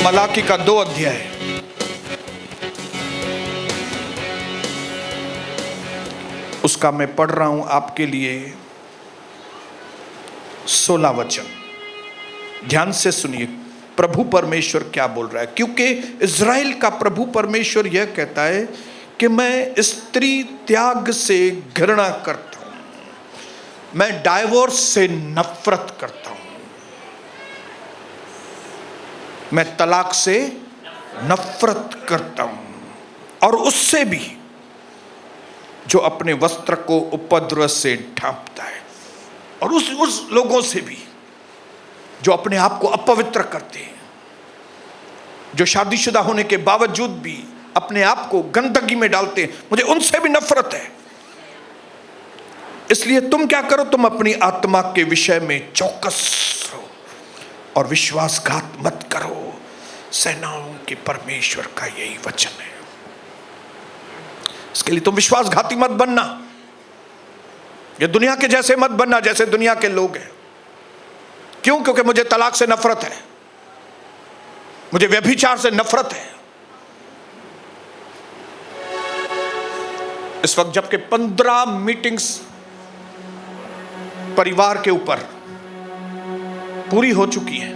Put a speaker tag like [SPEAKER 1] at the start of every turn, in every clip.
[SPEAKER 1] मलाकी का 2 अध्याय, उसका मैं पढ़ रहा हूं आपके लिए 16 वचन। ध्यान से सुनिए प्रभु परमेश्वर क्या बोल रहा है, क्योंकि इज़राइल का प्रभु परमेश्वर यह कहता है कि मैं स्त्री त्याग से घृणा करता हूं, मैं डाइवोर्स से नफरत करता हूं, मैं तलाक से नफरत करता हूं, और उससे भी जो अपने वस्त्र को उपद्रव से ढांपता है, और उस लोगों से भी जो अपने आप को अपवित्र करते हैं, जो शादीशुदा होने के बावजूद भी अपने आप को गंदगी में डालते हैं, मुझे उनसे भी नफरत है। इसलिए तुम क्या करो, तुम अपनी आत्मा के विषय में चौकस रहो और विश्वासघात मत करो। सेनाओं के परमेश्वर का यही वचन है। इसके लिए तुम विश्वासघाती मत बनना, ये दुनिया के जैसे मत बनना जैसे दुनिया के लोग हैं। क्यों? क्योंकि मुझे तलाक से नफरत है, मुझे व्यभिचार से नफरत है। इस वक्त जबकि 15 मीटिंग्स परिवार के ऊपर पूरी हो चुकी है,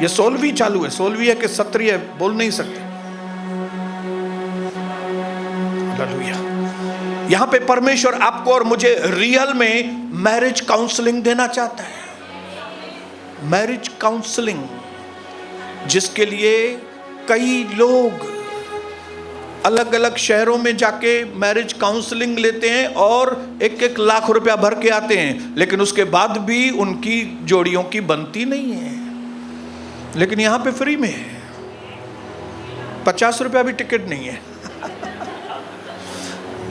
[SPEAKER 1] ये 16वीं चालू है, 16वीं है कि 17वीं है बोल नहीं सकते। हालेलुया। यहां पे परमेश्वर आपको और मुझे रियल में मैरिज काउंसलिंग देना चाहता है। मैरिज काउंसलिंग, जिसके लिए कई लोग अलग अलग शहरों में जाके मैरिज काउंसलिंग लेते हैं और 1-1 लाख रुपया भर के आते हैं, लेकिन उसके बाद भी उनकी जोड़ियों की बनती नहीं है। लेकिन यहां पे फ्री में है, 50 रुपया भी टिकट नहीं है।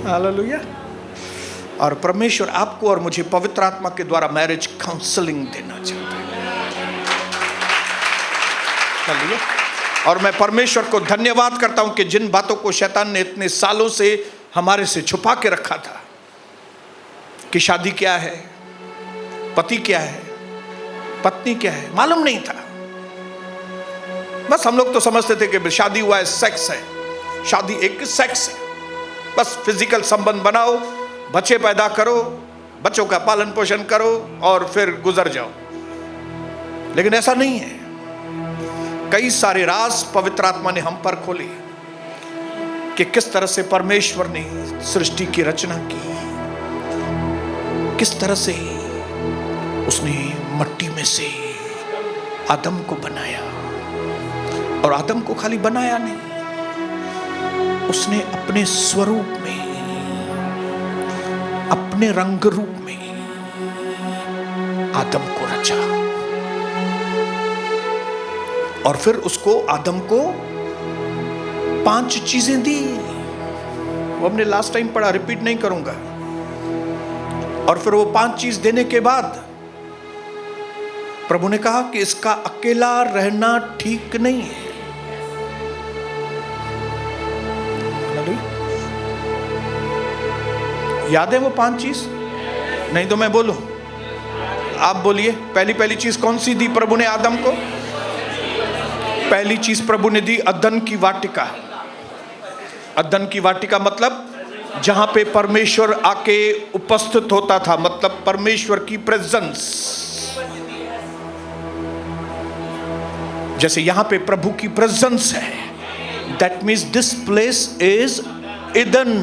[SPEAKER 1] हालेलुया। और परमेश्वर आपको और मुझे पवित्र आत्मा के द्वारा मैरिज काउंसलिंग देना चाहता है। हालेलुया। और मैं परमेश्वर को धन्यवाद करता हूं कि जिन बातों को शैतान ने इतने सालों से हमारे से छुपा के रखा था, कि शादी क्या है, पति क्या है, पत्नी क्या है, मालूम नहीं था। बस हम लोग तो समझते थे कि शादी हुआ है, सेक्स है, शादी एक सेक्स है, बस फिजिकल संबंध बनाओ, बच्चे पैदा करो, बच्चों का पालन पोषण करो और फिर गुजर जाओ। लेकिन ऐसा नहीं है। कई सारे राज पवित्र आत्मा ने हम पर खोले कि किस तरह से परमेश्वर ने सृष्टि की रचना की, किस तरह से उसने मट्टी में से आदम को बनाया, और आदम को खाली बनाया नहीं, उसने अपने स्वरूप में, अपने रंग रूप में आदम को रचा, और फिर उसको आदम को 5 चीजें दी। वो हमने लास्ट टाइम पढ़ा, रिपीट नहीं करूंगा। और फिर वो 5 चीज देने के बाद प्रभु ने कहा कि इसका अकेला रहना ठीक नहीं है। याद है वो 5 चीज? नहीं तो मैं बोलूं, आप बोलिए। पहली चीज कौन सी दी प्रभु ने आदम को? पहली चीज प्रभु ने दी अदन की वाटिका। अदन की वाटिका मतलब जहां पे परमेश्वर आके उपस्थित होता था, मतलब परमेश्वर की प्रेजेंस। जैसे यहां पे प्रभु की प्रेजेंस है, that means this place is Eden.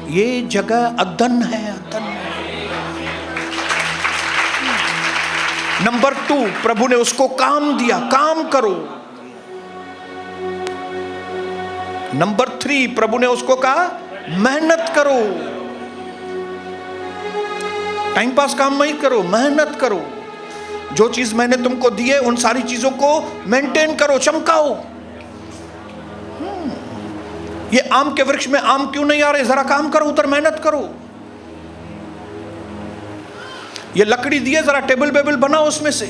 [SPEAKER 1] ये जगह अदन है, अदन। नंबर 2, प्रभु ने उसको काम दिया, काम करो। नंबर 3, प्रभु ने उसको कहा मेहनत करो, टाइम पास काम नहीं करो, मेहनत करो। जो चीज मैंने तुमको दी है उन सारी चीजों को मेंटेन करो, चमकाओ। ये आम के वृक्ष में आम क्यों नहीं आ रहे? जरा काम करो, उधर मेहनत करो। ये लकड़ी दी है, जरा टेबल बेबल बनाओ उसमें से।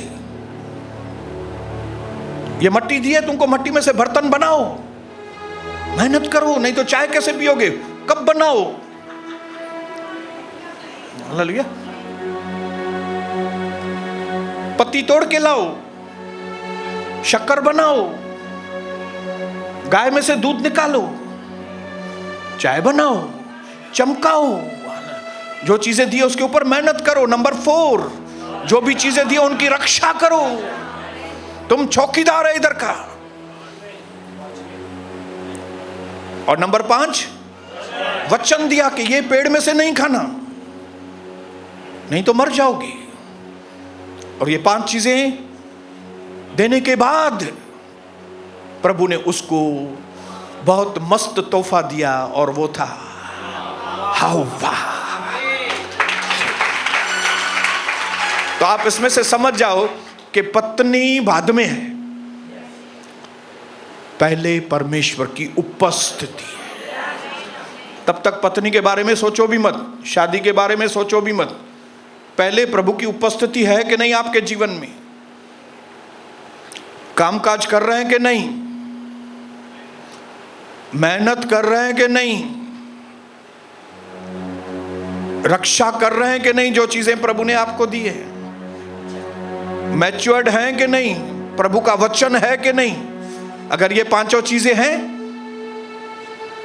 [SPEAKER 1] ये मट्टी दी है तुमको, मट्टी में से बर्तन बनाओ, मेहनत करो, नहीं तो चाय कैसे पियोगे? कब बनाओ। हालेलुया। पत्ती तोड़ के लाओ, शक्कर बनाओ, गाय में से दूध निकालो, चाय बनाओ, चमकाओ, जो चीजें दी उसके ऊपर मेहनत करो। नंबर 4, जो भी चीजें दी उनकी रक्षा करो। तुम चौकीदार है इधर का। और नंबर 5, वचन दिया कि ये पेड़ में से नहीं खाना, नहीं तो मर जाओगी। और ये 5 चीजें देने के बाद प्रभु ने उसको बहुत मस्त तोहफा दिया, और वो था हव्वा। तो आप इसमें से समझ जाओ कि पत्नी बाद में है, पहले परमेश्वर की उपस्थिति है। तब तक पत्नी के बारे में सोचो भी मत, शादी के बारे में सोचो भी मत। पहले प्रभु की उपस्थिति है कि नहीं आपके जीवन में? कामकाज कर रहे हैं कि नहीं? मेहनत कर रहे हैं कि नहीं? रक्षा कर रहे हैं कि नहीं जो चीजें प्रभु ने आपको दी है? मैच्योर्ड हैं कि नहीं? प्रभु का वचन है कि नहीं? अगर ये 5 चीजें हैं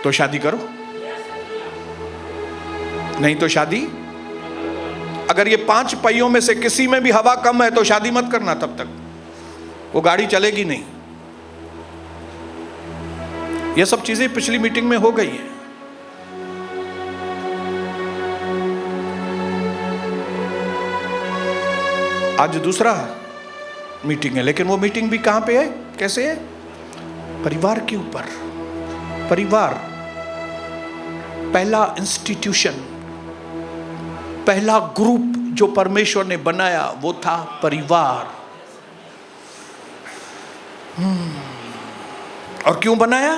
[SPEAKER 1] तो शादी करो, नहीं तो शादी। अगर ये 5 पहियों में से किसी में भी हवा कम है तो शादी मत करना, तब तक वो गाड़ी चलेगी नहीं। ये सब चीजें पिछली मीटिंग में हो गई है। आज दूसरा मीटिंग है, लेकिन वो मीटिंग भी कहां पे है, कैसे है? परिवार के ऊपर। परिवार पहला इंस्टीट्यूशन, पहला ग्रुप जो परमेश्वर ने बनाया वो था परिवार। और क्यों बनाया?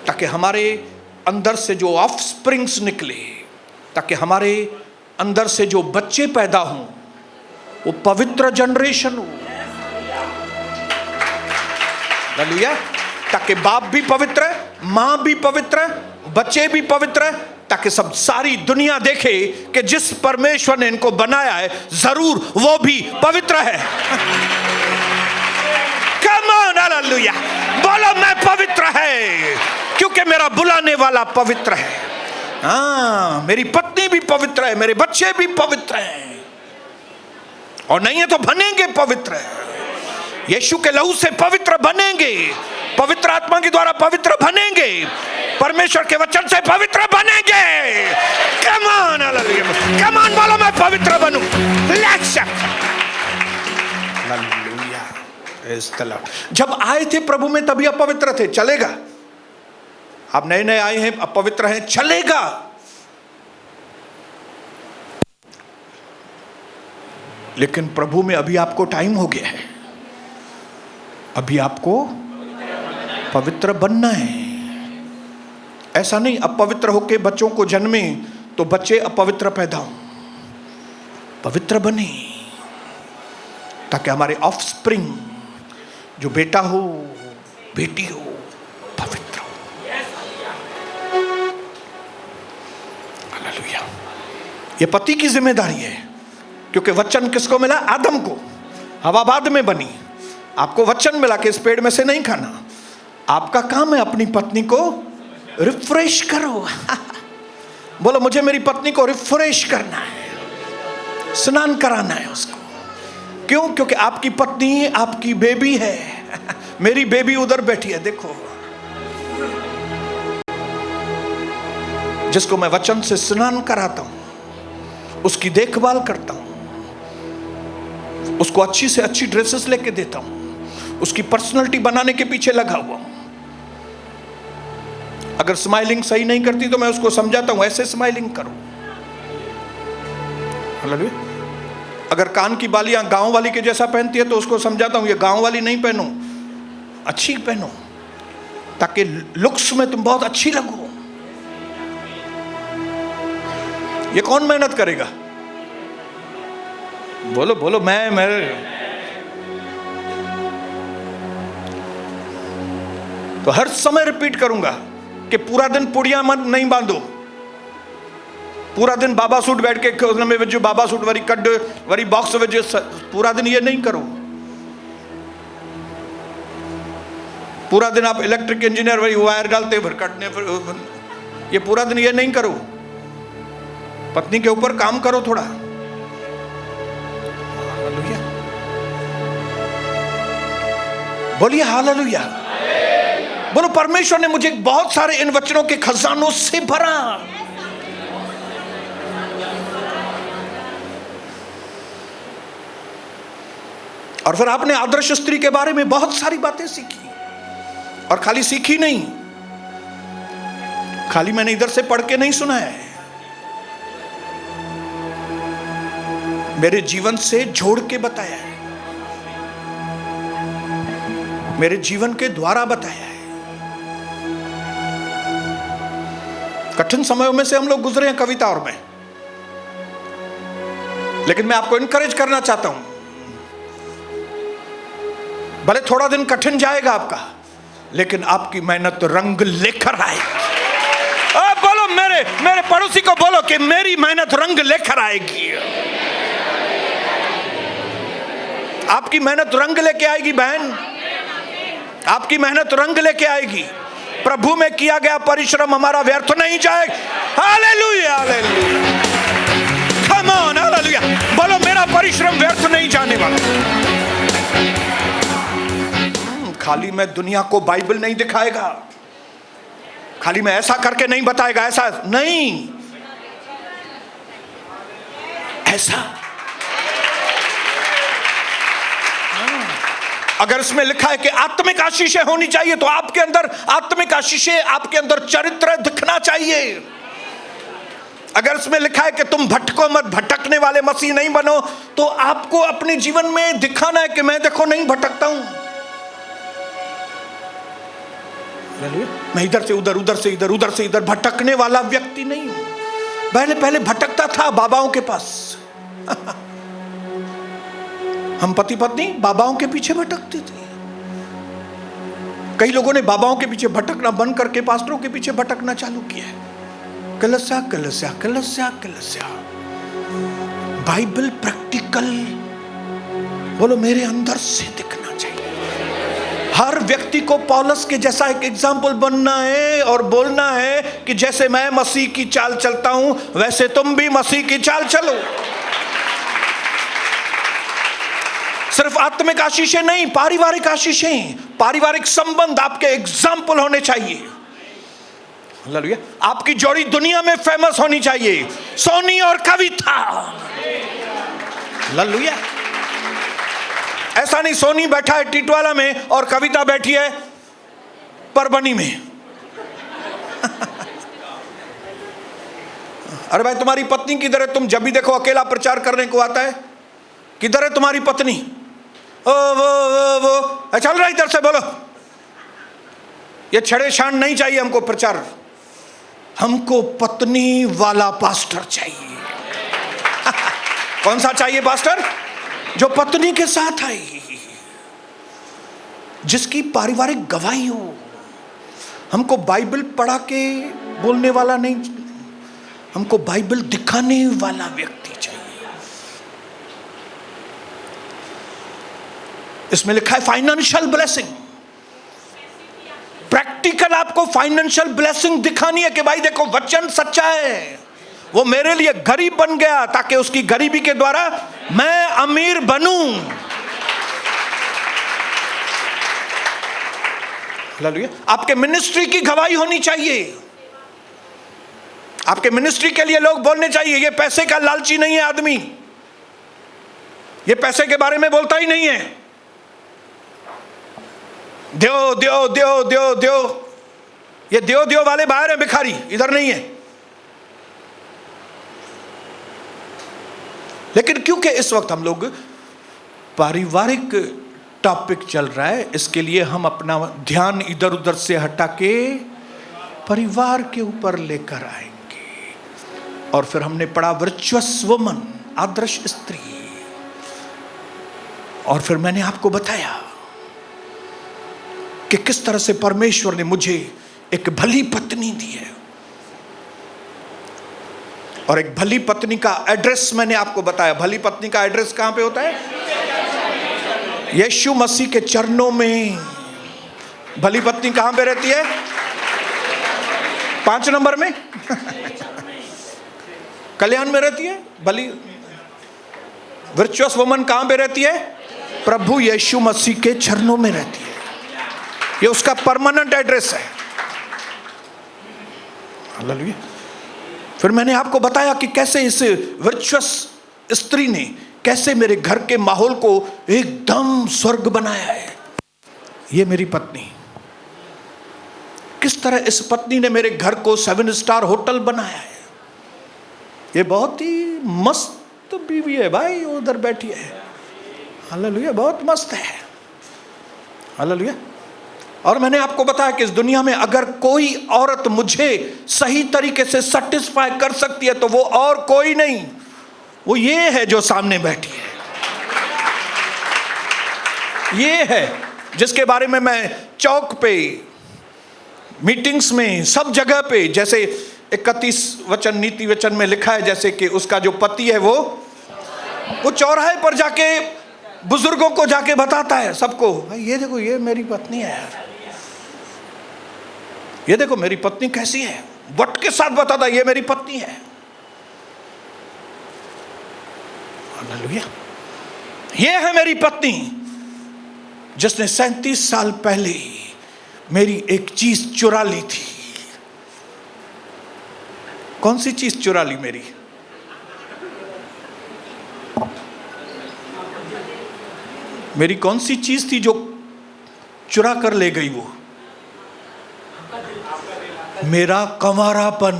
[SPEAKER 1] ताकि हमारे अंदर से जो ऑफस्प्रिंग्स निकले, ताकि हमारे अंदर से जो बच्चे पैदा हों वो पवित्र जनरेशन हो। हालेलुया। ताकि बाप भी पवित्र है, मां भी पवित्र है, बच्चे भी पवित्र है, ताकि सब सारी दुनिया देखे कि जिस परमेश्वर ने इनको बनाया है जरूर वो भी पवित्र है। Come on, hallelujah. बोलो मैं पवित्र है क्योंकि मेरा बुलाने वाला पवित्र है। हाँ, मेरी पत्नी भी पवित्र है, मेरे बच्चे भी पवित्र हैं, और नहीं है तो बनेंगे पवित्र। यीशु के लहू से पवित्र बनेंगे, पवित्र आत्मा के द्वारा पवित्र बनेंगे, परमेश्वर के वचन से पवित्र बनेंगे। Come on, hallelujah. Come on, बोलो मैं पवित्र बनूं। हालेलुया। जब आए थे प्रभु में तभी अपवित्र थे, चलेगा। आप नए नए आए हैं, अपवित्र हैं, चलेगा। लेकिन प्रभु में अभी आपको टाइम हो गया है, अभी आपको पवित्र बनना है। ऐसा नहीं अपवित्र होके बच्चों को जन्मे तो बच्चे अपवित्र पैदा हों। पवित्र बने ताकि हमारे ऑफस्प्रिंग जो बेटा हो बेटी हो पवित्र हो। हालेलुया। ये पति की जिम्मेदारी है, क्योंकि वचन किसको मिला? आदम को। हवा बाद में बनी, आपको वचन मिला कि इस पेड़ में से नहीं खाना। आपका काम है अपनी पत्नी को रिफ्रेश करो। बोलो मुझे मेरी पत्नी को रिफ्रेश करना है, स्नान कराना है उसको। क्यों? क्योंकि आपकी पत्नी आपकी बेबी है। मेरी बेबी उधर बैठी है, देखो, जिसको मैं वचन से स्नान कराता हूं, उसकी देखभाल करता हूं, उसको अच्छी से अच्छी ड्रेसेस लेके देता हूं, उसकी पर्सनालिटी बनाने के पीछे लगा हुआ हूं। अगर स्माइलिंग सही नहीं करती तो मैं उसको समझाता हूं ऐसे स्माइलिंग करो। हालेलुया। अगर कान की बालियां गांव वाली के जैसा पहनती है तो उसको समझाता हूं ये गांव वाली नहीं पहनो, अच्छी पहनो, ताकि लुक्स में तुम बहुत अच्छी लगो। ये कौन मेहनत करेगा? बोलो बोलो। मैं तो हर समय रिपीट करूंगा कि पूरा दिन पुड़िया मत नहीं बांधो। पूरा दिन बाबा सूट बैठ के में जो बाबा सूट वरी कड वरी बॉक्स वजह पूरा दिन ये नहीं करो। पूरा दिन आप इलेक्ट्रिक इंजीनियर वही वायर डालते फिर कटने, फिर ये पूरा दिन ये नहीं करो। पत्नी के ऊपर काम करो थोड़ा। हालेलुया, बोलिए हालेलुया। बोलो परमेश्वर ने मुझे बहुत सारे इन वचनों के खजानों से भरा। और फिर आपने आदर्श स्त्री के बारे में बहुत सारी बातें सीखी, और खाली सीखी नहीं, खाली मैंने इधर से पढ़ के नहीं सुना है, मेरे जीवन से जोड़ के बताया है, मेरे जीवन के द्वारा बताया है। कठिन समयों में से हम लोग गुजरे हैं, कविता और मैं, लेकिन मैं आपको इनकरेज करना चाहता हूं, भले थोड़ा दिन कठिन जाएगा आपका, लेकिन आपकी मेहनत रंग लेकर आएगी। बोलो मेरे पड़ोसी को बोलो कि मेरी मेहनत रंग लेकर आएगी। आपकी मेहनत रंग लेके आएगी बहन, आपकी मेहनत रंग लेके आएगी। प्रभु में किया गया परिश्रम हमारा व्यर्थ नहीं जाएगा। Hallelujah, hallelujah, come on, hallelujah. बोलो मेरा परिश्रम व्यर्थ नहीं जाने वाला। खाली मैं दुनिया को बाइबल नहीं दिखाएगा, खाली मैं ऐसा करके नहीं बताएगा, ऐसा नहीं, ऐसा। अगर इसमें लिखा है कि आत्मिक आशीषें होनी चाहिए, तो आपके अंदर आत्मिक आशीषें, आपके अंदर चरित्र दिखना चाहिए। अगर इसमें लिखा है कि तुम भटको मत, भटकने वाले मसीह नहीं बनो, तो आपको अपने जीवन में दिखाना है कि मैं देखो नहीं भटकता हूं, मैं इधर से उधर, उधर से इधर, उधर से इधर भटकने वाला व्यक्ति नहीं हूं। पहले भटकता था बाबाओं के पास। हम पति पत्नी बाबाओं के पीछे भटकते थे। कई लोगों ने बाबाओं के पीछे भटकना बंद करके पास्टरों के पीछे भटकना चालू किया है। कलस्या कलस्या कलस्या कलस्या, बाइबल प्रैक्टिकल, बोलो मेरे अंदर से दिखना चाहिए। हर व्यक्ति को पौलुस के जैसा एक एग्जाम्पल बनना है और बोलना है कि जैसे मैं मसीह की चाल चलता हूं, वैसे तुम भी मसीह की चाल चलो। सिर्फ आत्मिक आशीषें नहीं, पारिवारिक आशीषें, पारिवारिक संबंध आपके एग्जाम्पल होने चाहिए। हालेलुया। आपकी जोड़ी दुनिया में फेमस होनी चाहिए, सोनी और कविता। हालेलुया। ऐसा नहीं सोनी बैठा है टिटवाला में और कविता बैठी है परबनी में। अरे भाई, तुम्हारी पत्नी किधर है? तुम जब भी देखो अकेला प्रचार करने को आता है। किधर है तुम्हारी पत्नी? वो चल रहा इधर से, बोलो। ये छड़े छांड नहीं चाहिए हमको प्रचार, हमको पत्नी वाला पास्टर चाहिए। कौन सा चाहिए पास्टर? जो पत्नी के साथ आई, जिसकी पारिवारिक गवाही हो। हमको बाइबल पढ़ा के बोलने वाला नहीं, हमको बाइबल दिखाने वाला व्यक्ति चाहिए। इसमें लिखा है फाइनेंशियल ब्लेसिंग। प्रैक्टिकल आपको फाइनेंशियल ब्लेसिंग दिखानी है कि भाई देखो वचन सच्चा है, वो मेरे लिए गरीब बन गया ताकि उसकी गरीबी के द्वारा मैं अमीर बनूं। हालेलुया। आपके मिनिस्ट्री की गवाही होनी चाहिए। आपके मिनिस्ट्री के लिए लोग बोलने चाहिए ये पैसे का लालची नहीं है आदमी, ये पैसे के बारे में बोलता ही नहीं है। द्यो द्यो द्यो द्यो द्यो, ये द्यो द्यो वाले बाहर है, भिखारी इधर नहीं है। लेकिन क्योंकि इस वक्त हम लोग पारिवारिक टॉपिक चल रहा है, इसके लिए हम अपना ध्यान इधर उधर से हटा के परिवार के ऊपर लेकर आएंगे। और फिर हमने पढ़ा वर्चुअस वुमन, आदर्श स्त्री। और फिर मैंने आपको बताया कि किस तरह से परमेश्वर ने मुझे एक भली पत्नी दी है। और एक भली पत्नी का एड्रेस मैंने आपको बताया। भली पत्नी का एड्रेस कहां पे होता है? यीशु मसीह के चरणों में। भली पत्नी कहां पे रहती है? 5 नंबर में कल्याण में रहती है। भली वर्चुअस वुमन कहां पे रहती है? प्रभु यीशु मसीह के चरणों में रहती है। ये उसका परमानेंट एड्रेस है। हालेलुया। फिर मैंने आपको बताया कि कैसे इस वर्चुअस स्त्री ने कैसे मेरे घर के माहौल को एकदम स्वर्ग बनाया है। ये मेरी पत्नी, किस तरह इस पत्नी ने मेरे घर को 7 स्टार होटल बनाया है। ये बहुत ही मस्त बीवी है भाई, उधर बैठी है। हालेलुया, बहुत मस्त है। हालेलुया। और मैंने आपको बताया कि इस दुनिया में अगर कोई औरत मुझे सही तरीके से सेटिस्फाई कर सकती है तो वो और कोई नहीं, वो ये है जो सामने बैठी है। ये है जिसके बारे में मैं चौक पे, मीटिंग्स में, सब जगह पे, जैसे 31 वचन नीति वचन में लिखा है, जैसे कि उसका जो पति है वो चौराहे पर जाके बुजुर्गों को जाके बताता है सबको, भाई ये देखो ये मेरी पत्नी है यार, ये देखो मेरी पत्नी कैसी है। वट के साथ बताता है ये मेरी पत्नी है। हालेलुया। ये है मेरी पत्नी जिसने 37 साल पहले मेरी एक चीज चुरा ली थी। कौन सी चीज चुरा ली मेरी? मेरी कौन सी चीज थी जो चुरा कर ले गई? वो मेरा कंवारापन।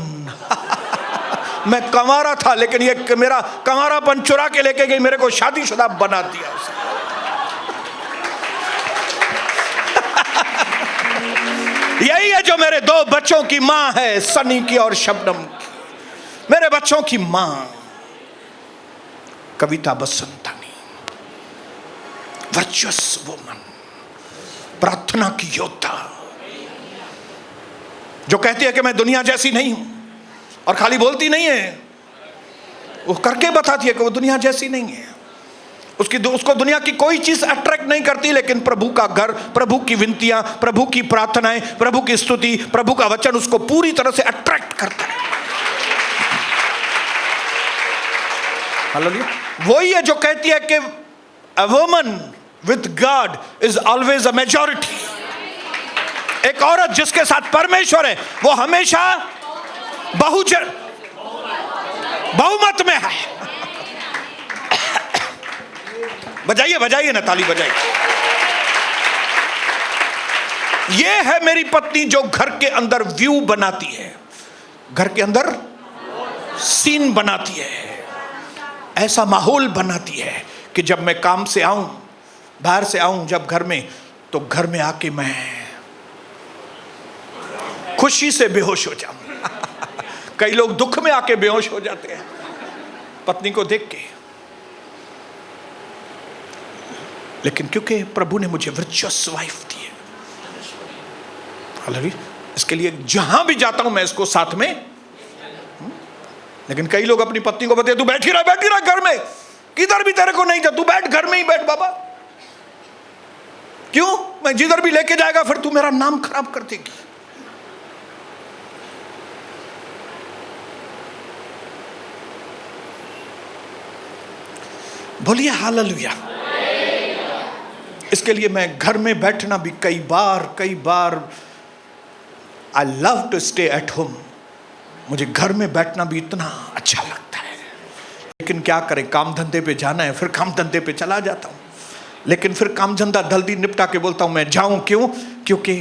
[SPEAKER 1] मैं कंवारा था, लेकिन ये मेरा कंवारापन चुरा के लेके गई, मेरे को शादीशुदा बना दिया उसने। यही है जो मेरे 2 बच्चों की मां है, सनी की और शबनम की। मेरे बच्चों की मां कविता बसंतानी, वर्चुअस वुमन, प्रार्थना की योद्धा, जो कहती है कि मैं दुनिया जैसी नहीं हूं, और खाली बोलती नहीं है, वो करके बताती है कि वो दुनिया जैसी नहीं है। उसको दुनिया की कोई चीज अट्रैक्ट नहीं करती, लेकिन प्रभु का घर, प्रभु की विनतियां, प्रभु की प्रार्थनाएं, प्रभु की स्तुति, प्रभु का वचन उसको पूरी तरह से अट्रैक्ट करता है। हालेलुया। वही है जो कहती है कि a woman with God is always a majority। एक औरत जिसके साथ परमेश्वर है वो हमेशा बहुमत में है। बजाइए बजाइए ना, ताली बजाइए। ये है मेरी पत्नी जो घर के अंदर व्यू बनाती है, घर के अंदर सीन बनाती है, ऐसा माहौल बनाती है कि जब मैं काम से आऊं, बाहर से आऊं जब घर में, तो घर में आके मैं खुशी से बेहोश हो जाऊं। कई लोग दुख में आके बेहोश हो जाते हैं पत्नी को देख के, लेकिन क्योंकि प्रभु ने मुझे वर्चुअस वाइफ दी है। हालेलुया। इसके लिए जहां भी जाता हूं मैं इसको साथ में। लेकिन कई लोग अपनी पत्नी को बताते, तू बैठी रह घर में, किधर भी तेरे को नहीं जा, तू बैठ, घर में ही बैठ बाबा। क्यों? मैं जिधर भी लेके जाएगा फिर तू मेरा नाम खराब कर देगी। बोलिए हालेलुया। इसके लिए मैं घर में बैठना भी कई बार I love to stay at home. मुझे घर में बैठना भी इतना अच्छा लगता है, लेकिन क्या करें, काम धंधे पे जाना है, फिर काम धंधे पे चला जाता हूं। लेकिन फिर काम धंधा जल्दी निपटा के बोलता हूं मैं जाऊं। क्यों? क्योंकि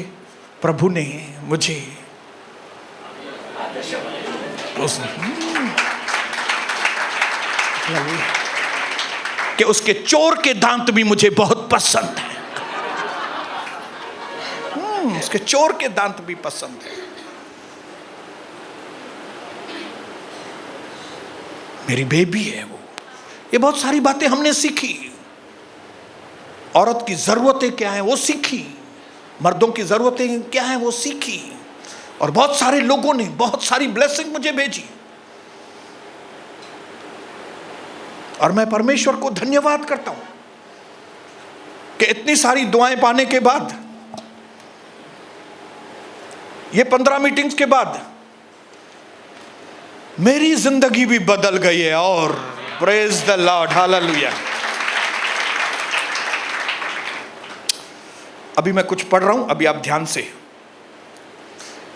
[SPEAKER 1] प्रभु ने मुझे कि उसके चोर के दांत भी मुझे बहुत पसंद है। उसके चोर के दांत भी पसंद है। मेरी बेबी है वो। ये बहुत सारी बातें हमने सीखी। औरत की जरूरतें क्या हैं वो सीखी, मर्दों की जरूरतें क्या हैं वो सीखी, और बहुत सारे लोगों ने बहुत सारी ब्लेसिंग मुझे भेजी। और मैं परमेश्वर को धन्यवाद करता हूं कि इतनी सारी दुआएं पाने के बाद ये 15 मीटिंग्स के बाद मेरी जिंदगी भी बदल गई है। और प्रेज द लॉर्ड, हालेलुया। अभी मैं कुछ पढ़ रहा हूं, अभी आप ध्यान से,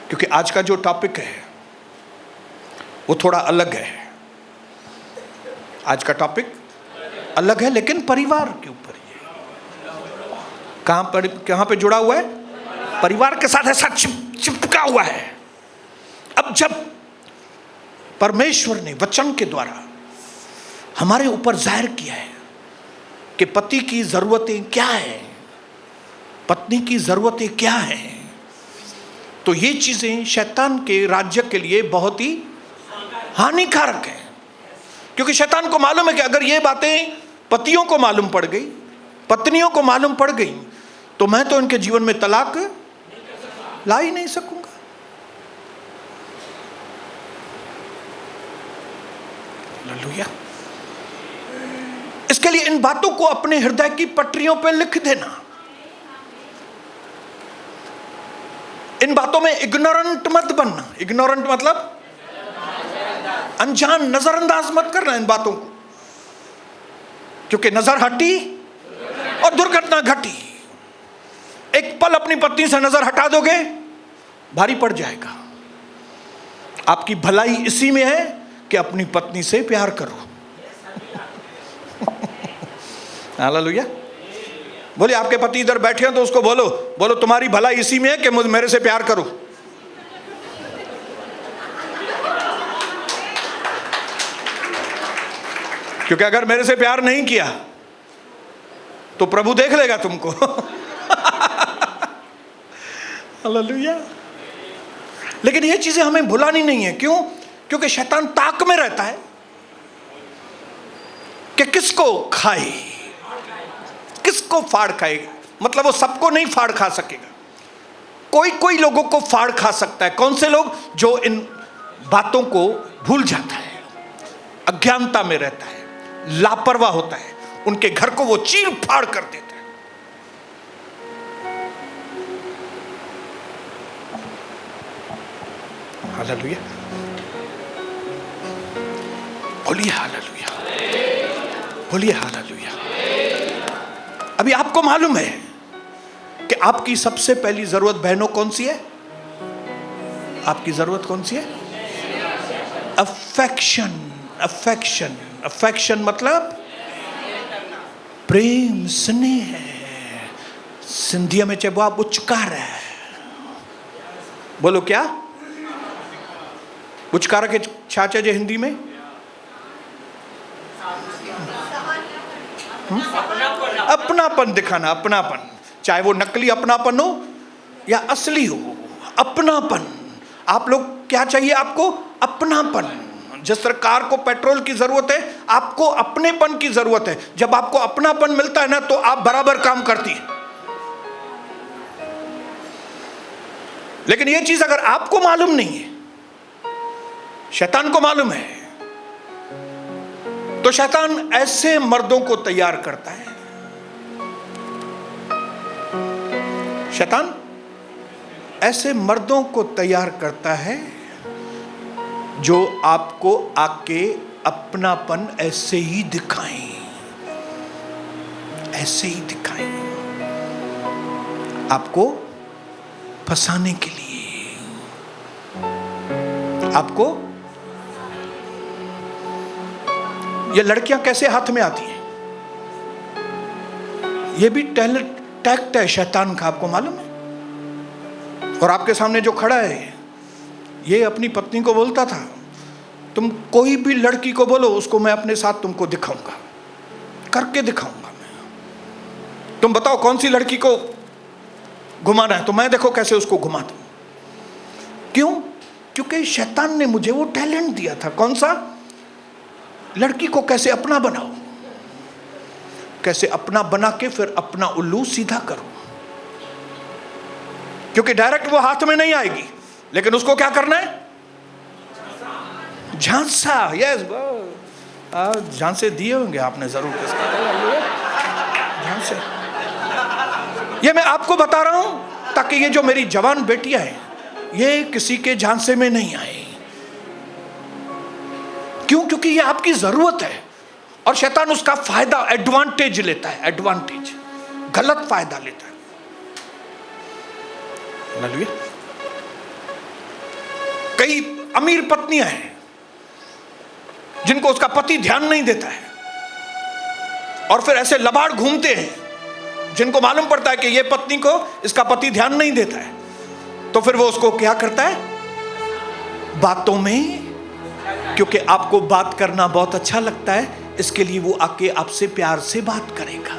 [SPEAKER 1] क्योंकि आज का जो टॉपिक है वो थोड़ा अलग है। आज का टॉपिक अलग है, लेकिन परिवार के ऊपर ही है। कहां पे जुड़ा हुआ है? परिवार के साथ ऐसा चिपका हुआ है। अब जब परमेश्वर ने वचन के द्वारा हमारे ऊपर जाहिर किया है कि पति की जरूरतें क्या है, पत्नी की जरूरतें क्या हैं, तो ये चीजें शैतान के राज्य के लिए बहुत ही हानिकारक है। क्योंकि शैतान को मालूम है कि अगर ये बातें पतियों को मालूम पड़ गई, पत्नियों को मालूम पड़ गई, तो मैं तो इनके जीवन में तलाक ला ही नहीं सकूंगा। हालेलुया। इसके लिए इन बातों को अपने हृदय की पटरियों पर लिख देना। इन बातों में इग्नोरेंट मत बनना। इग्नोरेंट मतलब अनजान, नजरअंदाज मत करना इन बातों को, क्योंकि नजर हटी और दुर्घटना घटी। एक पल अपनी पत्नी से नजर हटा दोगे, भारी पड़ जाएगा। आपकी भलाई इसी में है कि अपनी पत्नी से प्यार करो। हालेलुया। बोले आपके पति इधर बैठे हैं तो उसको बोलो, बोलो तुम्हारी भलाई इसी में है कि मेरे से प्यार करो। क्योंकि अगर मेरे से प्यार नहीं किया तो प्रभु देख लेगा तुमको। हालेलुया। लेकिन ये चीजें हमें भुलानी नहीं है। क्यों? क्योंकि शैतान ताक में रहता है कि किसको खाए, किसको फाड़ खाएगा। मतलब वो सबको नहीं फाड़ खा सकेगा, कोई कोई लोगों को फाड़ खा सकता है। कौन से लोग? जो इन बातों को भूल जाता है, अज्ञानता में रहता है, लापरवाह होता है, उनके घर को वो चीर फाड़ कर देता है। हालेलुया। बोलिए हालेलुया, बोलिए हालेलुया। अभी आपको मालूम है कि आपकी सबसे पहली जरूरत बहनों कौन सी है? आपकी जरूरत कौन सी है? अफेक्शन। अफेक्शन, अफेक्शन मतलब प्रेम, स्नेह है। सिंधिया में चेबो आप उचकार है। बोलो क्या? उचकार के छाचे जे हिंदी में अपनापन दिखाना। अपनापन, चाहे वो नकली अपनापन हो या असली हो, अपनापन। आप लोग क्या चाहिए? आपको अपनापन। जिस तरह कार को पेट्रोल की जरूरत है, आपको अपनेपन की जरूरत है। जब आपको अपनापन मिलता है ना, तो आप बराबर काम करती है। लेकिन यह चीज अगर आपको मालूम नहीं है, शैतान को मालूम है, तो शैतान ऐसे मर्दों को तैयार करता है। शैतान ऐसे मर्दों को तैयार करता है जो आपको आके अपनापन ऐसे ही दिखाएं, ऐसे ही दिखाएं, आपको फंसाने के लिए। आपको ये लड़कियां कैसे हाथ में आती हैं? ये भी टैक्ट है शैतान का, आपको मालूम है। और आपके सामने जो खड़ा है, ये अपनी पत्नी को बोलता था, तुम कोई भी लड़की को बोलो, उसको मैं अपने साथ तुमको दिखाऊंगा, करके दिखाऊंगा मैं। तुम बताओ कौन सी लड़की को घुमाना है, तो मैं देखो कैसे उसको घुमा दूं। क्यों? क्योंकि शैतान ने मुझे वो टैलेंट दिया था। कौन सा? लड़की को कैसे अपना बनाओ, कैसे अपना बना के फिर अपना उल्लू सीधा करो। क्योंकि डायरेक्ट वो हाथ में नहीं आएगी, लेकिन उसको क्या करना है? झांसा। यस, झांसे दिए होंगे आपने जरूर। झांसे। ये मैं आपको बता रहा हूं ताकि ये जो मेरी जवान बेटियां हैं, ये किसी के झांसे में नहीं आए। क्यों? क्योंकि ये आपकी जरूरत है और शैतान उसका फायदा, एडवांटेज लेता है, एडवांटेज, गलत फायदा लेता है। हालेलुया। कई अमीर पत्नियां हैं जिनको उसका पति ध्यान नहीं देता है, और फिर ऐसे लबाड़ घूमते हैं जिनको मालूम पड़ता है कि ये पत्नी को इसका पति ध्यान नहीं देता है, तो फिर वो उसको क्या करता है? बातों में, क्योंकि आपको बात करना बहुत अच्छा लगता है, इसके लिए वो आके आपसे प्यार से बात करेगा।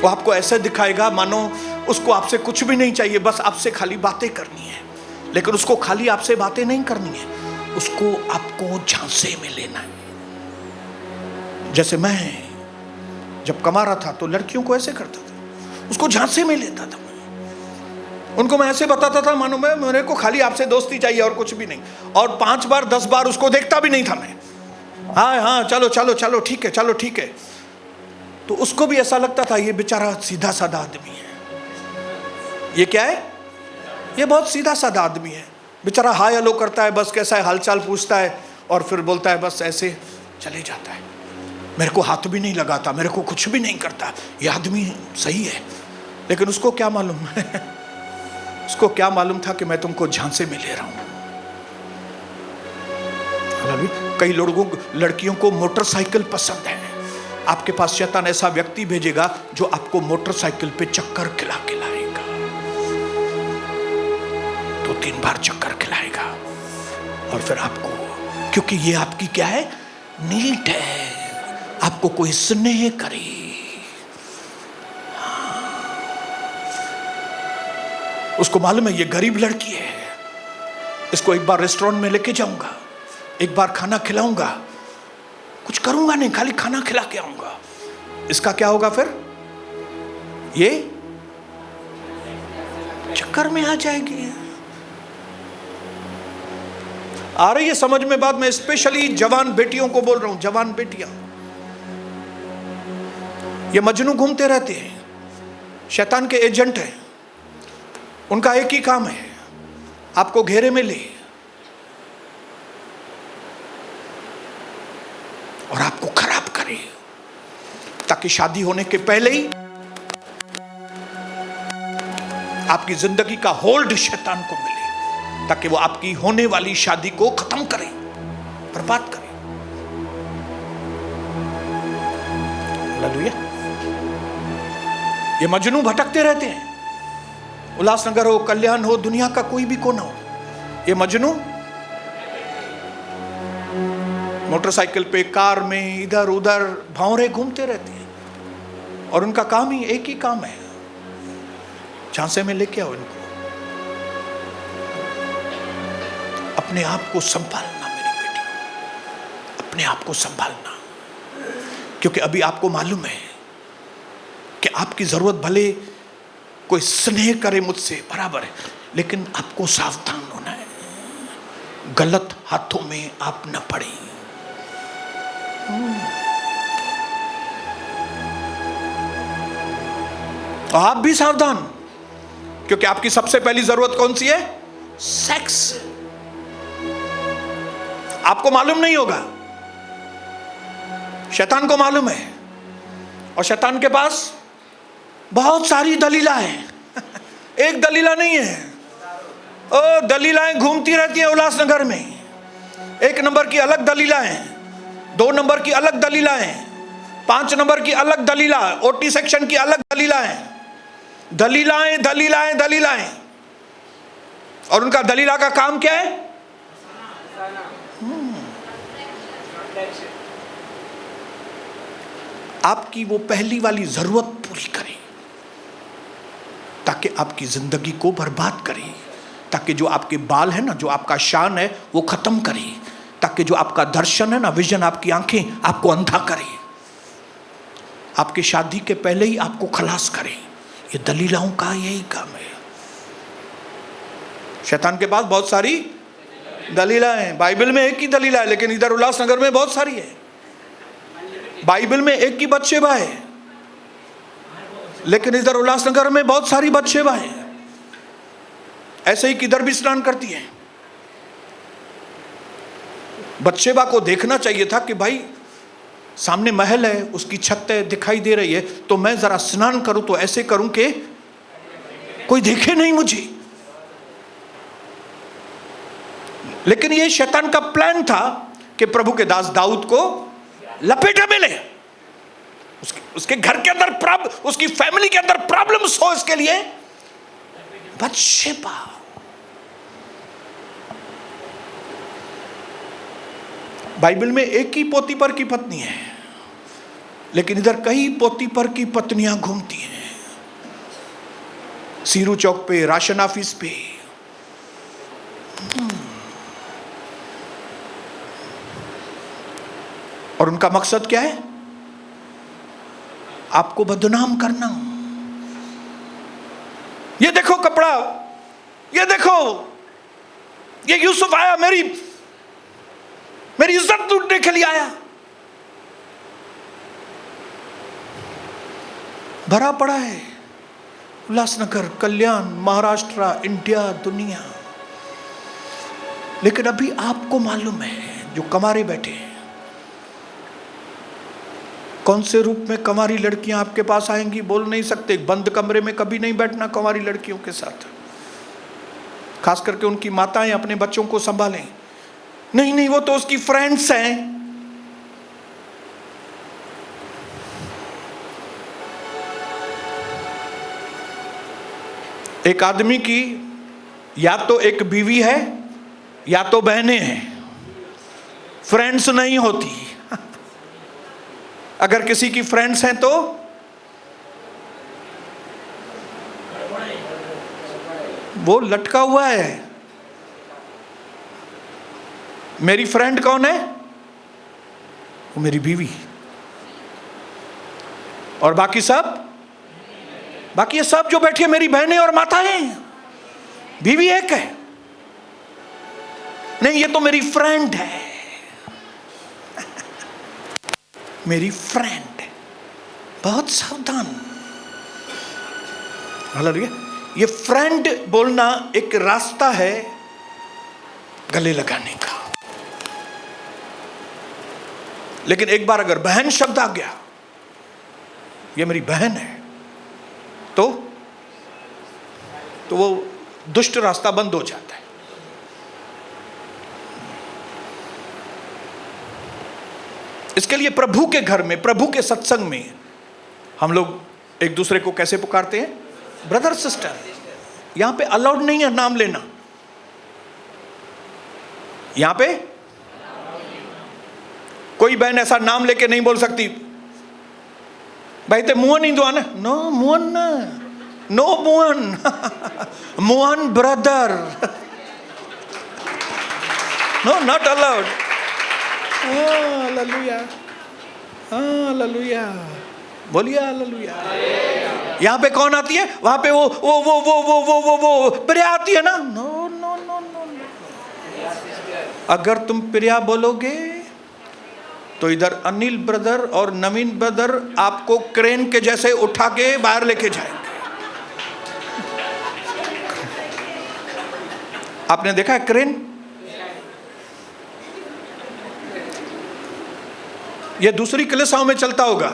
[SPEAKER 1] वो आपको ऐसे दिखाएगा मानो उसको आपसे कुछ भी नहीं चाहिए, बस आपसे खाली बातें करनी है। लेकिन उसको खाली आपसे बातें नहीं करनी है, उसको आपको झांसे में लेना है। जैसे मैं जब कमा रहा था तो लड़कियों को ऐसे करता था, उसको झांसे में लेता था। उनको मैं ऐसे बताता था मानो मेरे को खाली आपसे दोस्ती चाहिए और कुछ भी नहीं, और 5 बार 10 बार उसको देखता भी नहीं था मैं। हाँ हाँ चलो चलो चलो ठीक है, चलो ठीक है। तो उसको भी ऐसा लगता था ये बेचारा सीधा साधा आदमी है। ये क्या है? ये बहुत सीधा साधा आदमी है बेचारा। हाय हेलो करता है, बस कैसा है हालचाल पूछता है और फिर बोलता है, बस ऐसे चले जाता है। मेरे को हाथ भी नहीं लगाता, मेरे को कुछ भी नहीं करता, ये आदमी सही है। लेकिन उसको क्या मालूम उसको क्या मालूम था कि मैं तुमको झांसे में ले रहा हूं। कई लोगों, लड़कियों को मोटरसाइकिल पसंद है। आपके पास शैतान ऐसा व्यक्ति भेजेगा जो आपको मोटरसाइकिल पे चक्कर खिला के लाएगा, 2-3 बार चक्कर खिलाएगा, और फिर आपको, क्योंकि ये आपकी क्या है? नीड है, आपको कोई स्नेह करे। उसको मालूम है ये गरीब लड़की है, इसको एक बार रेस्टोरेंट में लेके जाऊंगा, एक बार खाना खिलाऊंगा, कुछ करूंगा नहीं, खाली खाना खिला के आऊंगा। इसका क्या होगा फिर? ये चक्कर में आ जाएगी। आ रही है समझ में बात? मैं स्पेशली जवान बेटियों को बोल रहा हूं, जवान बेटियां। ये मजनू घूमते रहते हैं, शैतान के एजेंट हैं। उनका एक ही काम है, आपको घेरे में ले और आपको खराब करे, ताकि शादी होने के पहले ही आपकी जिंदगी का होल्ड शैतान को मिले, ताकि वो आपकी होने वाली शादी को खत्म करे, बर्बाद करे। हालेलुया। ये मजनू भटकते रहते हैं, उल्लासनगर हो, कल्याण हो, दुनिया का कोई भी कोना हो, ये मजनू मोटरसाइकिल पे, कार में, इधर उधर भौरे घूमते रहते हैं, और उनका काम ही एक ही काम है, झांसे में लेके आओ इनको। अपने आप को संभालना मेरी बेटी, अपने आप को संभालना, क्योंकि अभी आपको मालूम है कि आपकी जरूरत, भले कोई स्नेह करे मुझसे बराबर है, लेकिन आपको सावधान होना है, गलत हाथों में आप न पड़े। तो आप भी सावधान, क्योंकि आपकी सबसे पहली जरूरत कौन सी है? सेक्स। आपको मालूम नहीं होगा, शैतान को मालूम है, और शैतान के पास बहुत सारी दलीला है। एक दलीला नहीं है, ओ दलीलाएं घूमती रहती हैं उल्लासनगर में। 1 नंबर की अलग दलीलाएं, 2 नंबर की अलग दलीलाएं, 5 नंबर की अलग दलीला, ओटी सेक्शन की अलग दलीलाएं, दलीलाएं दलीलाएं दलीलाएं। और उनका दलीला का काम क्या है? आपकी वो पहली वाली जरूरत पूरी करे, ताकि आपकी जिंदगी को बर्बाद करे, ताकि जो आपके बाल है ना, जो आपका शान है, वो खत्म करे, ताकि जो आपका दर्शन है ना, विजन, आपकी आंखें, आपको अंधा करे, आपकी शादी के पहले ही आपको खलास करे। ये दलीलाओं का यही काम है। शैतान के पास बहुत सारी दलीला है। बाइबल में एक ही दलीला है, लेकिन इधर उल्लासनगर में बहुत सारी है। बाइबल में एक ही बतशेबा है, लेकिन इधर उल्लासनगर में बहुत सारी बतशेबा है। ऐसे ही किधर भी स्नान करती हैं। बत्शेबा को देखना चाहिए था कि भाई सामने महल है, उसकी छत दिखाई दे रही है, तो मैं जरा स्नान करूं तो ऐसे करूं कि कोई देखे नहीं मुझे। लेकिन ये शैतान का प्लान था कि प्रभु के दास दाऊद को लपेटा मिले, उसके घर के अंदर प्रॉब्लम, उसकी फैमिली के अंदर प्रॉब्लम्स हो, इसके लिए बत्शेबा। बाइबल में एक ही पोती पर की पत्नी है, लेकिन इधर कई पोती पर की पत्नियां घूमती हैं, सीरू चौक पे, राशन ऑफिस पे। और उनका मकसद क्या है? आपको बदनाम करना। ये देखो कपड़ा, ये देखो, ये यूसुफ आया, मेरी इज्जत लूटने के लिए आया। भरा पड़ा है उल्लासनगर, कल्याण, महाराष्ट्र, इंडिया, दुनिया। लेकिन अभी आपको मालूम है, जो कमारे बैठे हैं, कौन से रूप में कमारी लड़कियां आपके पास आएंगी बोल नहीं सकते। बंद कमरे में कभी नहीं बैठना कमारी लड़कियों के साथ, खास करके उनकी माताएं अपने बच्चों को संभालें। नहीं नहीं, वो तो उसकी फ्रेंड्स हैं। एक आदमी की या तो एक बीवी है या तो बहनें हैं, फ्रेंड्स नहीं होती। अगर किसी की फ्रेंड्स हैं तो वो लटका हुआ है। मेरी फ्रेंड कौन है? वो मेरी बीवी। और बाकी ये सब जो बैठी है मेरी बहनें और माताएं। बीवी एक है, नहीं ये तो मेरी फ्रेंड है। मेरी फ्रेंड। बहुत सावधान। हालेलुया। ये फ्रेंड बोलना एक रास्ता है गले लगाने का। लेकिन एक बार अगर बहन शब्द आ गया, ये मेरी बहन है, तो वो दुष्ट रास्ता बंद हो जाता है। इसके लिए प्रभु के घर में, प्रभु के सत्संग में हम लोग एक दूसरे को कैसे पुकारते हैं? Brother sister. यहां पे अलाउड नहीं है नाम लेना। यहां पे कोई बहन ऐसा नाम लेके नहीं बोल सकती, भाई ते मुअन ही दुआ ना, नो मुअन ना, नो मुअन, मुअन brother, no not allowed. Hallelujah, hallelujah, बोलिए हालेलुया। यहाँ पे कौन आती है? वहां पे वो प्रिया आती है ना। No no no no. अगर तुम प्रिया बोलोगे तो इधर अनिल ब्रदर और नवीन ब्रदर आपको क्रेन के जैसे उठा के बाहर लेके जाएंगे। आपने देखा है क्रेन? ये दूसरी कलीसियाओं में चलता होगा,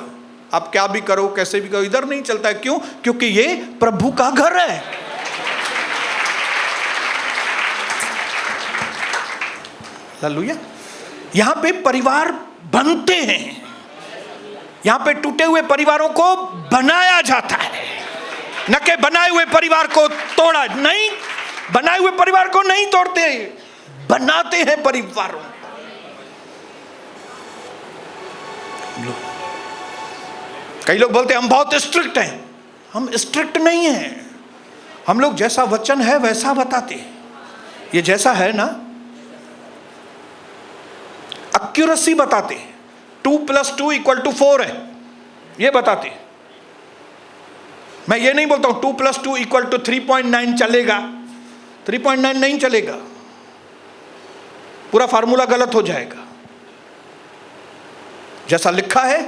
[SPEAKER 1] आप क्या भी करो कैसे भी करो, इधर नहीं चलता है। क्यों? क्योंकि ये प्रभु का घर है। हालेलुया। यहां पे परिवार बनते हैं, यहां पे टूटे हुए परिवारों को बनाया जाता है, न कि बनाए हुए परिवार को तोड़ा। नहीं, बनाए हुए परिवार को नहीं तोड़ते, बनाते हैं परिवारों। कई लोग बोलते हैं हम बहुत स्ट्रिक्ट हैं। हम स्ट्रिक्ट नहीं हैं, हम लोग जैसा वचन है वैसा बताते हैं। ये जैसा है ना, एक्यूरेसी बताते हैं। 2 + 2 = 4 है, ये बताते हैं। मैं ये नहीं बोलता हूं 2 + 2 = 3.9 चलेगा। 3.9 नहीं चलेगा, पूरा फार्मूला गलत हो जाएगा। जैसा लिखा है,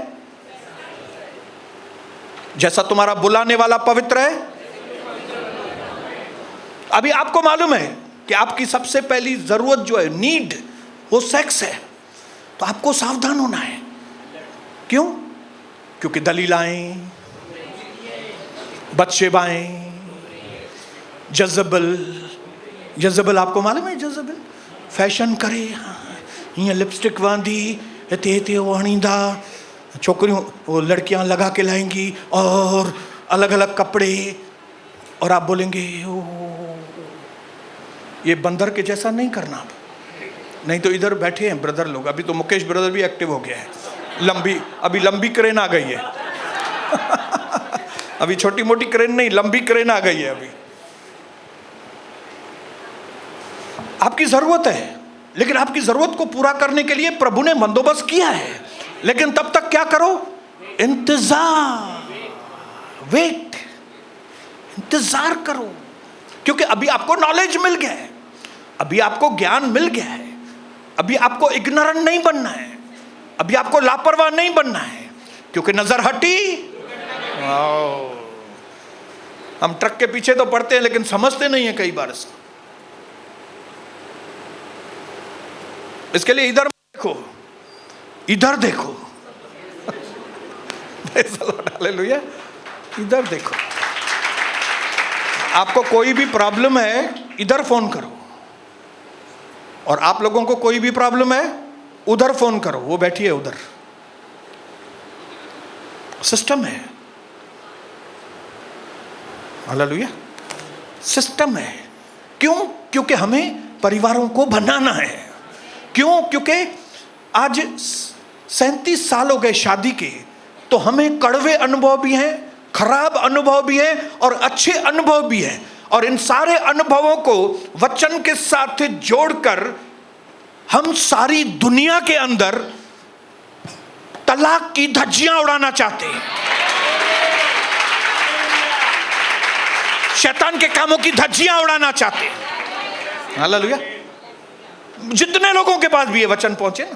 [SPEAKER 1] जैसा तुम्हारा बुलाने वाला पवित्र है, अभी आपको मालूम है कि आपकी सबसे पहली जरूरत जो है, नीड, वो सेक्स है, तो आपको सावधान होना है। क्यों? क्योंकि दलीलाएं, बदशेबाएं, जज़बल आपको मालूम है? जज़बल फैशन करे, हीअं लिपस्टिक वांदी, हिते हिते वो हणींदा, छोकरियों वो लड़कियां लगा के लाएंगी और अलग अलग कपड़े, और आप बोलेंगे ओ, ये बंदर के जैसा नहीं करना। नहीं तो इधर बैठे हैं ब्रदर लोग, अभी तो मुकेश ब्रदर भी एक्टिव हो गया है, अभी लंबी क्रेन आ गई है अभी छोटी मोटी क्रेन नहीं, लंबी क्रेन आ गई है। अभी आपकी जरूरत है, लेकिन आपकी जरूरत को पूरा करने के लिए प्रभु ने बंदोबस्त किया है, लेकिन तब तक क्या करो? इंतजार, वेट, इंतजार करो। क्योंकि अभी आपको नॉलेज मिल गया है, अभी आपको ज्ञान मिल गया है, अभी आपको इग्नोरेंट नहीं बनना है, अभी आपको लापरवाह नहीं बनना है, क्योंकि नजर हटी। हम ट्रक के पीछे तो पड़ते हैं लेकिन समझते नहीं है कई बार इसको। इसके लिए इधर देखो, इधर देखो हालेलुया, इधर देखो। आपको कोई भी प्रॉब्लम है, इधर फोन करो, और आप लोगों को कोई भी प्रॉब्लम है, उधर फोन करो, वो बैठी है उधर। सिस्टम है, हालेलुया, सिस्टम है। क्यों? क्योंकि हमें परिवारों को बनाना है। क्यों? क्योंकि आज 37 साल हो गए शादी के, तो हमें कड़वे अनुभव भी हैं, खराब अनुभव भी हैं और अच्छे अनुभव भी हैं, और इन सारे अनुभवों को वचन के साथ जोड़कर हम सारी दुनिया के अंदर तलाक की धज्जियां उड़ाना चाहते हैं, शैतान के कामों की धज्जियां उड़ाना चाहते हैं। हालेलुया। जितने लोगों के पास भी ये वचन पहुंचे ना,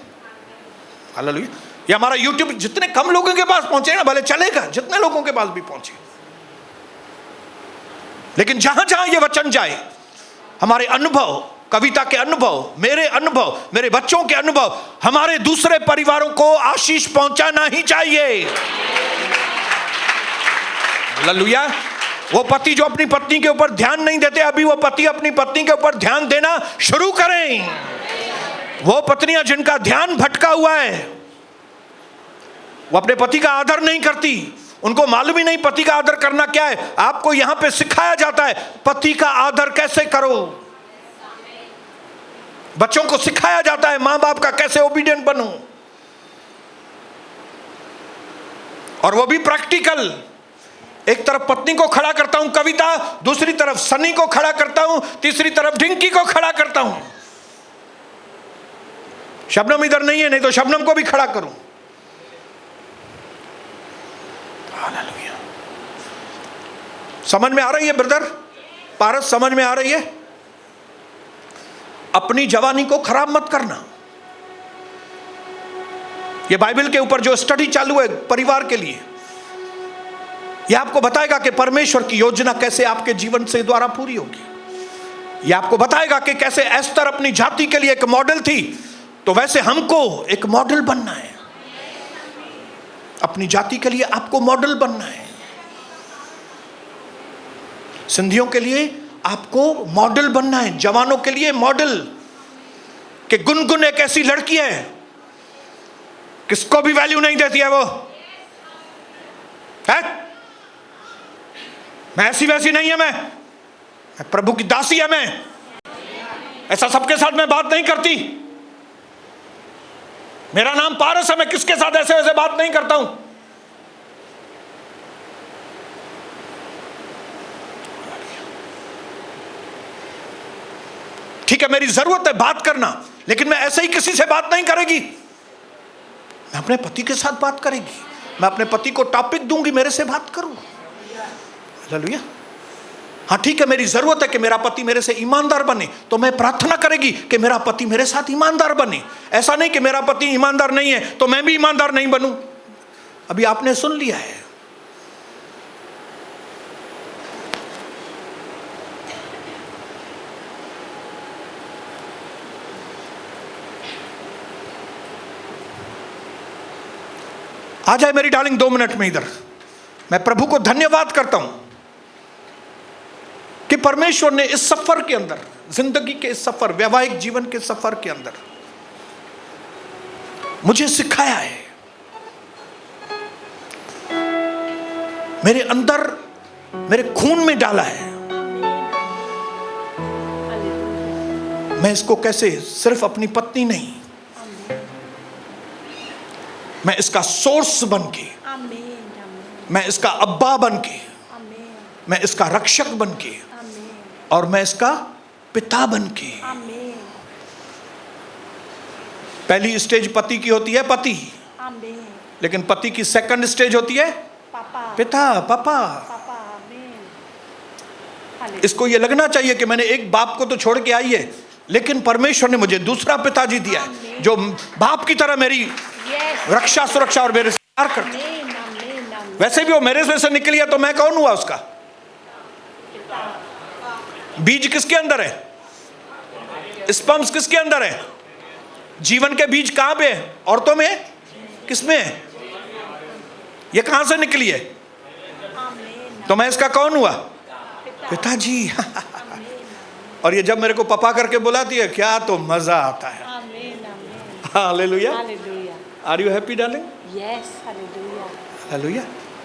[SPEAKER 1] हालेलुया, ये हमारा यूट्यूब जितने कम लोगों के पास पहुंचे ना, भले चलेगा, जितने लोगों के पास भी पहुंचे, लेकिन जहां जहां ये वचन जाए, हमारे अनुभव, कविता के अनुभव, मेरे बच्चों के अनुभव, हमारे दूसरे परिवारों को आशीष पहुंचाना ही चाहिए। हालेलुया। वो पति जो अपनी पत्नी के ऊपर ध्यान नहीं देते, अभी वो पति अपनी पत्नी के ऊपर ध्यान देना शुरू करें। वो पत्नियां जिनका ध्यान भटका हुआ है, वो अपने पति का आदर नहीं करती, उनको मालूम ही नहीं पति का आदर करना क्या है। आपको यहां पे सिखाया जाता है पति का आदर कैसे करो, बच्चों को सिखाया जाता है मां बाप का कैसे ओबीडिएंट बनूं, और वो भी प्रैक्टिकल। एक तरफ पत्नी को खड़ा करता हूं कविता, दूसरी तरफ सनी को खड़ा करता हूं, तीसरी तरफ ढिंकी को खड़ा करता हूं। शबनम इधर नहीं है, नहीं तो शबनम को भी खड़ा करूं। हालेलुया। समझ में आ रही है ब्रदर? पारस समझ में आ रही है? अपनी जवानी को खराब मत करना। यह बाइबल के ऊपर जो स्टडी चालू है परिवार के लिए, यह आपको बताएगा कि परमेश्वर की योजना कैसे आपके जीवन से द्वारा पूरी होगी। यह आपको बताएगा कि कैसे एस्तर अपनी जाति के लिए एक मॉडल थी, तो वैसे हमको एक मॉडल बनना है। अपनी जाति के लिए आपको मॉडल बनना है। सिंधियों के लिए आपको मॉडल बनना है, जवानों के लिए मॉडल। कि गुनगुन एक ऐसी लड़की है, किसको भी वैल्यू नहीं देती है, वो है, मैं ऐसी वैसी नहीं है, मैं प्रभु की दासी है, मैं ऐसा सबके साथ मैं बात नहीं करती। मेरा नाम पारस है, मैं किसके साथ ऐसे वैसे बात नहीं करता हूं। ठीक है, मेरी जरूरत है बात करना, लेकिन मैं ऐसे ही किसी से बात नहीं करेगी। मैं अपने पति के साथ बात करेगी, मैं अपने पति को टॉपिक दूंगी, मेरे से बात करूं। हालेलुया। हाँ ठीक है, मेरी जरूरत है कि मेरा पति मेरे से ईमानदार बने, तो मैं प्रार्थना करेगी कि मेरा पति मेरे साथ ईमानदार बने। ऐसा नहीं कि मेरा पति ईमानदार नहीं है तो मैं भी ईमानदार नहीं बनूं। अभी आपने सुन लिया है। आ जाए मेरी डार्लिंग 2 मिनट में इधर। मैं प्रभु को धन्यवाद करता हूं कि परमेश्वर ने इस सफर के अंदर, जिंदगी के इस सफर, वैवाहिक जीवन के सफर के अंदर मुझे सिखाया है, मेरे अंदर, मेरे खून में डाला है। मैं इसको कैसे, सिर्फ अपनी पत्नी नहीं, मैं इसका सोर्स बन के, मैं इसका अब्बा बन के, मैं इसका रक्षक बन के, और मैं इसका पिता बन के। पहली स्टेज पति की होती है, पति, लेकिन पति की सेकंड स्टेज होती है पिता, पापा। इसको ये लगना चाहिए कि मैंने एक बाप को तो छोड़ के आई है, लेकिन परमेश्वर ने मुझे दूसरा पिताजी दिया है जो बाप की तरह मेरी रक्षा, सुरक्षा और मेरे से प्यार करता है। वैसे भी वो मेरे से निकली है तो मैं कौन हुआ उसका? बीज किसके अंदर है? स्पर्म्स किसके अंदर है? जीवन के बीज कहां पे है? औरतों में? किसमें है? ये कहां से निकली है? तो मैं इसका कौन हुआ? पिताजी। और ये जब मेरे को पापा करके बुलाती है, क्या तो मजा आता है। Hallelujah. Are you happy darling?
[SPEAKER 2] Yes, hallelujah.
[SPEAKER 1] Hallelujah.